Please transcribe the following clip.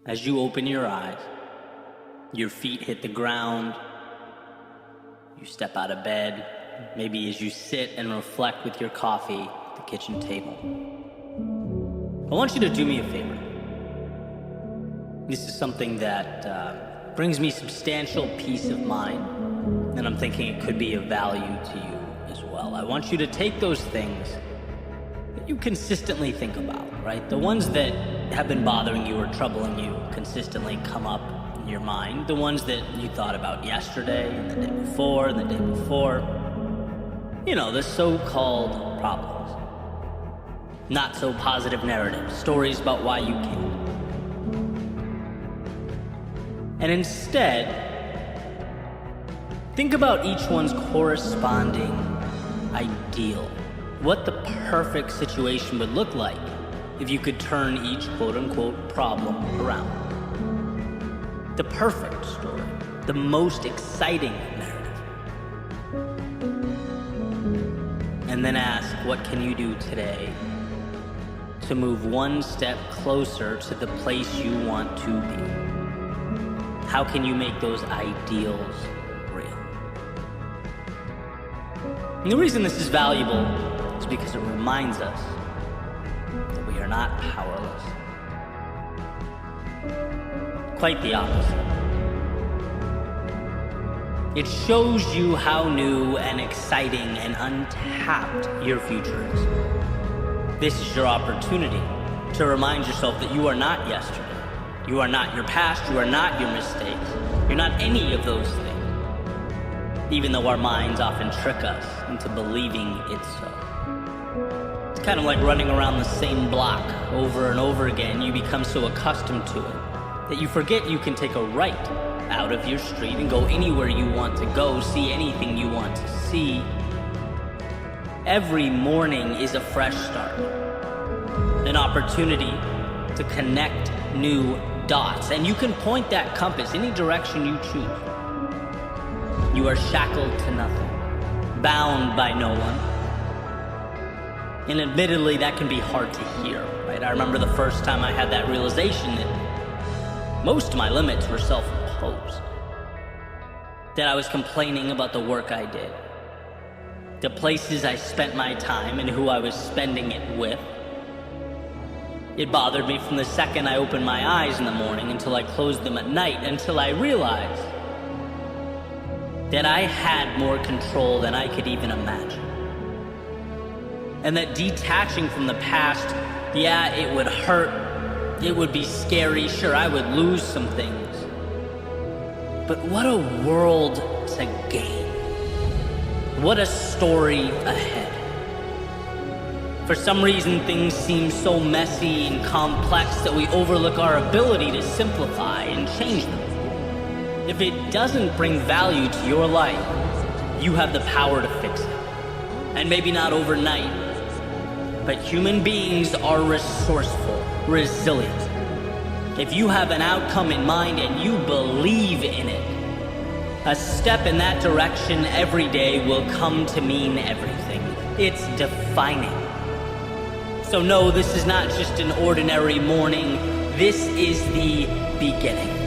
As you open your eyes, your feet hit the ground, you step out of bed, maybe as you sit and reflect with your coffee at the kitchen table. I want you to do me a favor. This is something that brings me substantial peace of mind, and I'm thinking it could be of value to you as well. I want you to take those things that you consistently think about, right? The ones that have been bothering you or troubling you consistently come up in your mind. The ones that you thought about yesterday and the day before and the day before. You know, the so-called problems. Not so positive narratives, stories about why you can't. And instead, think about each one's corresponding ideal. What the perfect situation would look like if you could turn each quote-unquote problem around. The perfect story, the most exciting narrative. And then ask, what can you do today to move one step closer to the place you want to be? How can you make those ideals real? And the reason this is valuable is because it reminds us that we are not powerless. Quite the opposite. It shows you how new and exciting and untapped your future is. This is your opportunity to remind yourself that you are not yesterday. You are not your past. You are not your mistakes. You're not any of those things, even though our minds often trick us into believing it's so. It's kind of like running around the same block over and over again. You become so accustomed to it that you forget you can take a right out of your street and go anywhere you want to go, see anything you want to see. Every morning is a fresh start, an opportunity to connect new dots, and you can point that compass any direction you choose. You are shackled to nothing, bound by no one. And admittedly, that can be hard to hear, right? I remember the first time I had that realization that most of my limits were self-imposed. That I was complaining about the work I did, the places I spent my time and who I was spending it with. It bothered me from the second I opened my eyes in the morning until I closed them at night, until I realized that I had more control than I could even imagine. And that detaching from the past, yeah, it would hurt, it would be scary, sure, I would lose some things. But what a world to gain. What a story ahead. For some reason, things seem so messy and complex that we overlook our ability to simplify and change them. If it doesn't bring value to your life, you have the power to fix it. And maybe not overnight, but human beings are resourceful, resilient. If you have an outcome in mind and you believe in it, a step in that direction every day will come to mean everything. It's defining. So no, this is not just an ordinary morning. This is the beginning.